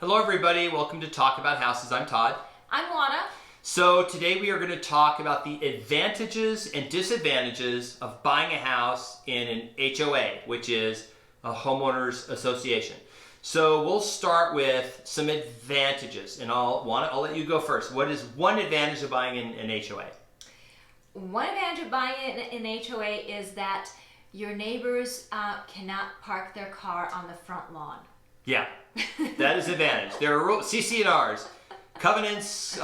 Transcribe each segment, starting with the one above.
Hello everybody, welcome to Talk About Houses. I'm Todd. I'm Oana. So today we are going to talk about the advantages and disadvantages of buying a house in an HOA, which is a homeowners association. So we'll start with some advantages, and I'll let you go first. What is one advantage of buying in an HOA? One advantage of buying in an HOA is that your neighbors cannot park their car on the front lawn. Yeah, that is an advantage. There are rules, CC&Rs, covenants,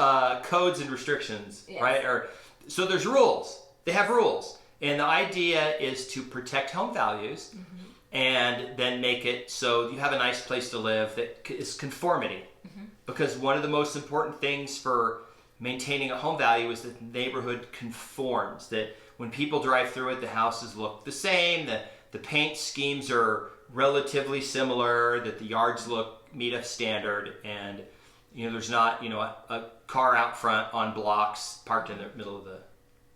codes, and restrictions, Yes. right? So there's rules. They have rules, and the idea is to protect home values, and then make it so you have a nice place to live that is conformity. Because one of the most important things for maintaining a home value is that the neighborhood conforms. That when people drive through it, the houses look the same. That the paint schemes are relatively similar, that the yards meet a standard, and there's not a car out front on blocks parked in the middle of the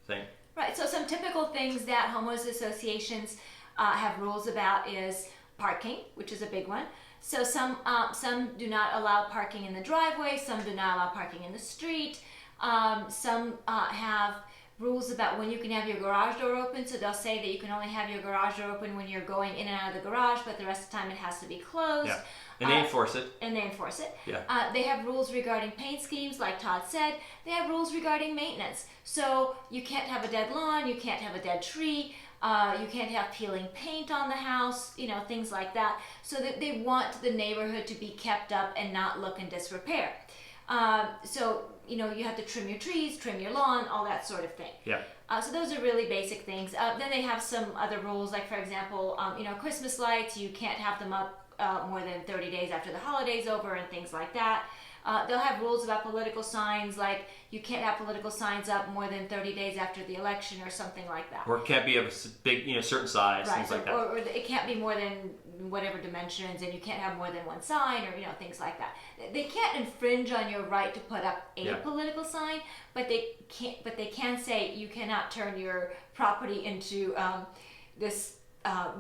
thing. Right. So some typical things that homeowners associations have rules about is parking, which is a big one. So some do not allow parking in the driveway. Some do not allow parking in the street. Some have rules about when you can have your garage door open. So they'll say that you can only have your garage door open when you're going in and out of the garage, but the rest of the time it has to be closed. Yeah. And they enforce it. Yeah. They have rules regarding paint schemes, like Todd said. They have rules regarding maintenance. So you can't have a dead lawn, you can't have a dead tree, you can't have peeling paint on the house, things like that. So that they want the neighborhood to be kept up and not look in disrepair. So you have to trim your trees, trim your lawn, all that sort of thing. Yeah. So those are really basic things. Then they have some other rules, like for example, Christmas lights, you can't have them up more than 30 days after the holiday's over and things like that. They'll have rules about political signs, like you can't have political signs up more than 30 days after the election or something like that. Or it can't be of a big, certain size, right. things like that. Or it can't be more than whatever dimensions, and you can't have more than one sign, or things like that. They can't infringe on your right to put up a political sign, but they can say you cannot turn your property into this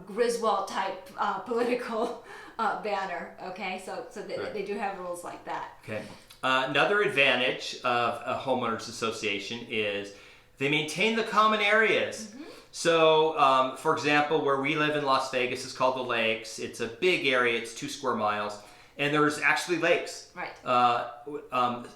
Griswold type political banner. Okay, so they do have rules like that. Okay. Another advantage of a homeowners association is they maintain the common areas. So, for example, where we live in Las Vegas is called the Lakes. It's a big area. It's 2 square miles. And there's actually lakes. Right.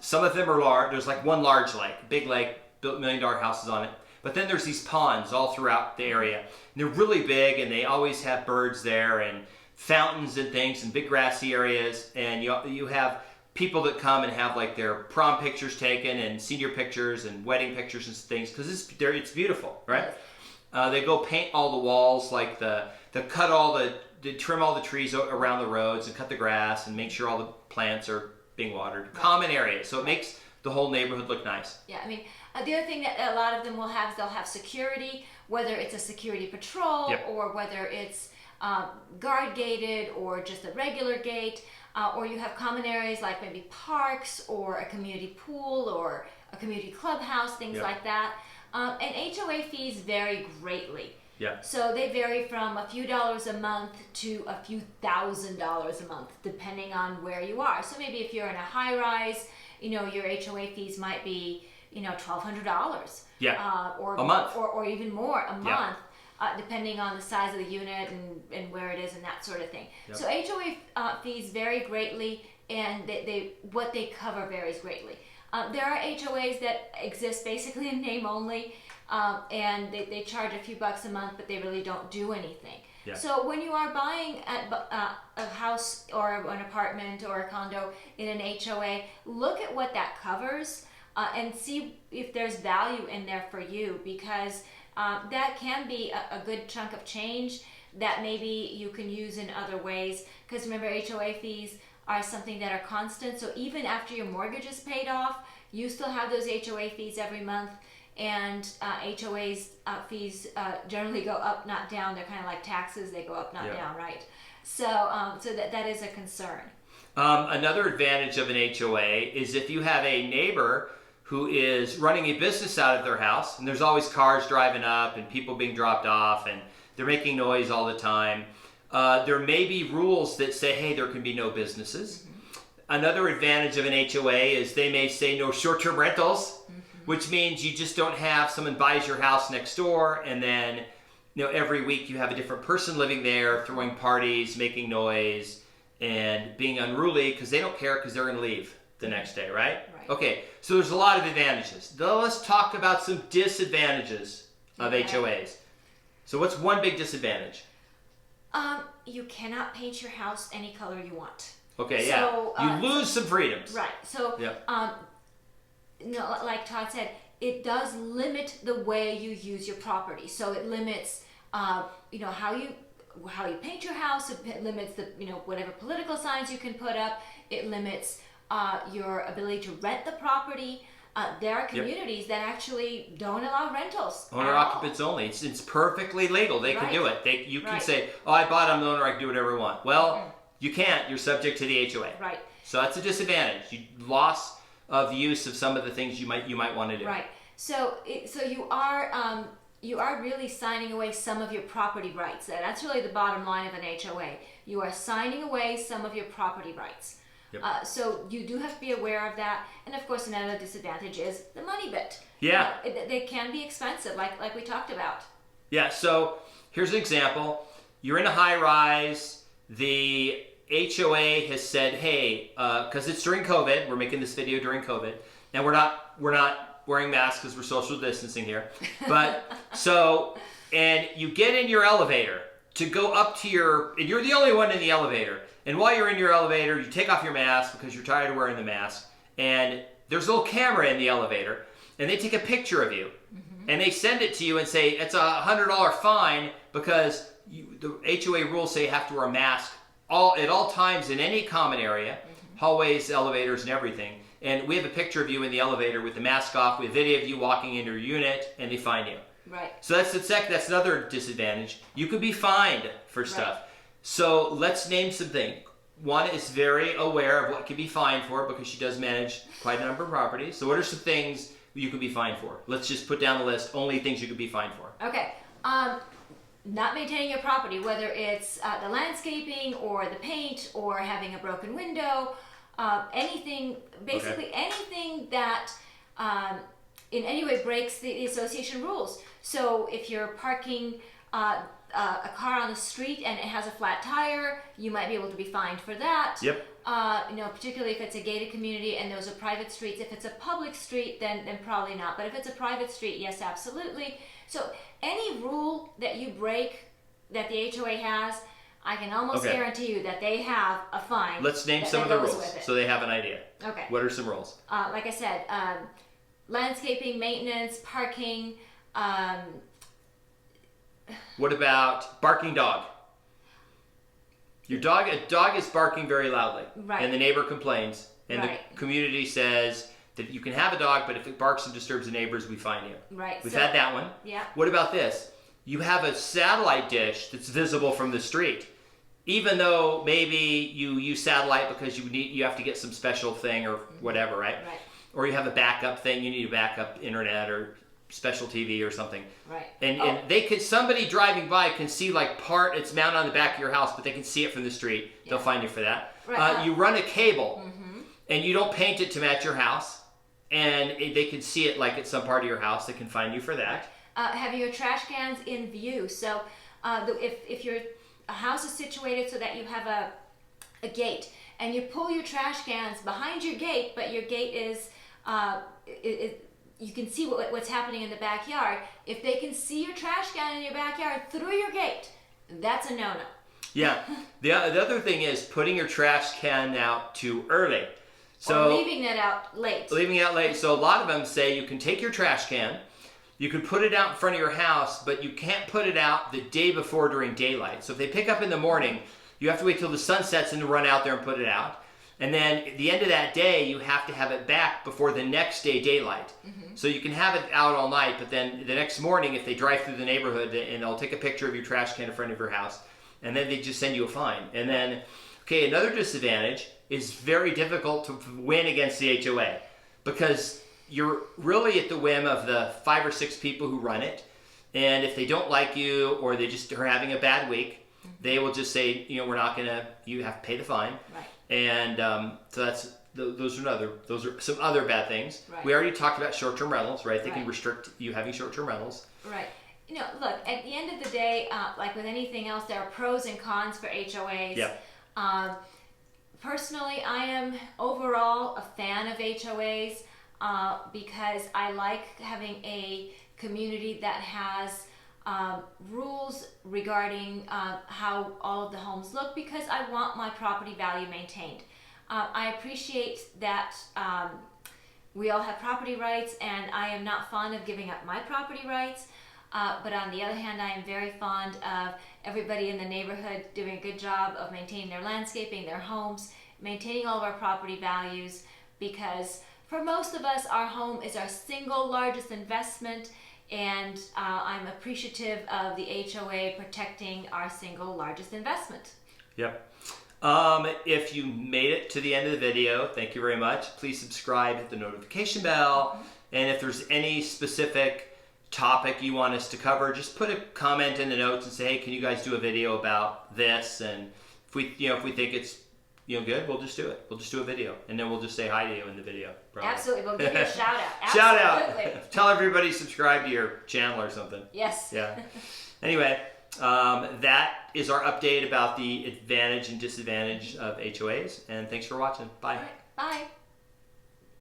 Some of them are large. There's like one large lake, big lake, built $1 million houses on it. But then there's these ponds all throughout the area. And they're really big, and they always have birds there and fountains and things and big grassy areas. And you have people that come and have like their prom pictures taken and senior pictures and wedding pictures and things, because it's beautiful, right? They go paint all the walls, like they trim all the trees around the roads and cut the grass and make sure all the plants are being watered. Right. Common area, so it makes the whole neighborhood look nice. Yeah, I mean, the other thing that a lot of them will have is they'll have security, whether it's a security patrol or whether it's guard gated or just a regular gate, or you have common areas like maybe parks or a community pool or a community clubhouse, things like that. And HOA fees vary greatly. Yeah. So they vary from a few dollars a month to a few $1,000s a month, depending on where you are. So maybe if you're in a high rise, your HOA fees might be, $1,200. Yeah. Or a month. Or even more a month, depending on the size of the unit and where it is and that sort of thing. Yep. So HOA fees vary greatly, and what they cover varies greatly. There are HOAs that exist basically in name only, and they charge a few bucks a month, but they really don't do anything. Yeah. So when you are buying a house or an apartment or a condo in an HOA, look at what that covers and see if there's value in there for you, because that can be a good chunk of change that maybe you can use in other ways. Because remember, HOA fees are something that are constant. So even after your mortgage is paid off, you still have those HOA fees every month. And HOAs fees generally go up, not down. They're kind of like taxes. They go up, not down, right? So that is a concern. Another advantage of an HOA is if you have a neighbor who is running a business out of their house, and there's always cars driving up and people being dropped off, and they're making noise all the time. There may be rules that say, hey, there can be no businesses. Another advantage of an HOA is they may say no short-term rentals, which means you just don't have someone buys your house next door and then every week you have a different person living there, throwing parties, making noise, and being unruly because they don't care because they're going to leave the next day, right? Okay, so there's a lot of advantages. Now let's talk about some disadvantages of HOAs. So what's one big disadvantage? You cannot paint your house any color you want. Okay, so, you lose some freedoms. Right. So, like Todd said, it does limit the way you use your property. So it limits, how you paint your house. It limits the, whatever political signs you can put up. It limits your ability to rent the property. There are communities that actually don't allow rentals. Owner occupants only. It's perfectly legal. They can do it. You can say, "Oh, I bought. I'm the owner. I can do whatever I want." Well, you can't. You're subject to the HOA. Right. So that's a disadvantage. You loss of use of some of the things you might want to do. Right. So you are really signing away some of your property rights. That's really the bottom line of an HOA. You are signing away some of your property rights. Yep. So you do have to be aware of that. And of course, another disadvantage is the money bit. Yeah. They can be expensive, like we talked about. Yeah. So here's an example. You're in a high rise. The HOA has said, "Hey, because it's during COVID, we're making this video during COVID, and we're not wearing masks because we're social distancing here." But and you get in your elevator to go up to and you're the only one in the elevator. And while you're in your elevator, you take off your mask because you're tired of wearing the mask. And there's a little camera in the elevator, and they take a picture of you, and they send it to you and say it's $100 fine because the HOA rules say you have to wear a mask at all times in any common area, hallways, elevators, and everything. And we have a picture of you in the elevator with the mask off. We have a video of you walking into your unit, and they fine you. Right. So that's another disadvantage. You could be fined for stuff. So let's name some things. One is very aware of what can be fined for because she does manage quite a number of properties. So what are some things you could be fined for? Let's just put down the list, only things you could be fined for. Okay. Not maintaining your property, whether it's the landscaping or the paint or having a broken window, anything that in any way breaks the association rules. So if you're parking a car on the street and it has a flat tire, you might be able to be fined for that. Yep. Particularly if it's a gated community and those are private streets. If it's a public street, then probably not. But if it's a private street, yes, absolutely. So any rule that you break that the HOA has, I can almost guarantee you that they have a fine. Let's name some of the rules so they have an idea. Okay. What are some rules? Like I said, landscaping, maintenance, parking. What about barking dog? A dog is barking very loudly, and the neighbor complains, and the community says that you can have a dog, but if it barks and disturbs the neighbors, we fine you. Right. We've had that one. Yeah. What about this? You have a satellite dish that's visible from the street, even though maybe you use satellite because you have to get some special thing or whatever, right? Right. Or you have a backup thing, you need a backup internet or special TV or something. Right. And somebody driving by can see it's mounted on the back of your house, but they can see it from the street. Yeah. They'll fine you for that. Right. You run a cable and you don't paint it to match your house, and they can see it at some part of your house. They can fine you for that. Have your trash cans in view. So if your house is situated so that you have a gate and you pull your trash cans behind your gate, but your gate is you can see what's happening in the backyard. If they can see your trash can in your backyard through your gate, that's a no-no. Yeah. The other thing is putting your trash can out too early. Or leaving it out late. Leaving it out late. So a lot of them say you can take your trash can, you can put it out in front of your house, but you can't put it out the day before during daylight. So if they pick up in the morning, you have to wait till the sun sets and to run out there and put it out. And then at the end of that day, you have to have it back before the next day daylight. So you can have it out all night, but then the next morning, if they drive through the neighborhood and they'll take a picture of your trash can in front of your house, and then they just send you a fine. And then, another disadvantage is very difficult to win against the HOA because you're really at the whim of the 5 or 6 people who run it. And if they don't like you or they just are having a bad week, they will just say, we're not going to, you have to pay the fine. Right. And so those are some other bad things. Right. We already talked about short-term rentals, right? They can Right. restrict you having short-term rentals. Right. You know, look, at the end of the day, like with anything else, there are pros and cons for HOAs. Yep. Personally, I am overall a fan of HOAs because I like having a community that has rules regarding how all of the homes look, because I want my property value maintained. I appreciate that we all have property rights, and I am not fond of giving up my property rights. But on the other hand, I am very fond of everybody in the neighborhood doing a good job of maintaining their landscaping, their homes, maintaining all of our property values, because for most of us, our home is our single largest investment, and I'm appreciative of the HOA protecting our single largest investment. Yep. If you made it to the end of the video, thank you very much. Please subscribe, hit the notification bell, and if there's any specific topic you want us to cover, just put a comment in the notes and say, hey, can you guys do a video about this? And if we think it's good, we'll just do it. We'll just do a video, and then we'll just say hi to you in the video. Probably. Absolutely, we'll give you a shout out. Shout Absolutely. out. Tell everybody to subscribe to your channel or something. Yes. Yeah. Anyway, that is our update about the advantage and disadvantage of HOAs, and thanks for watching. Bye. All right. Bye.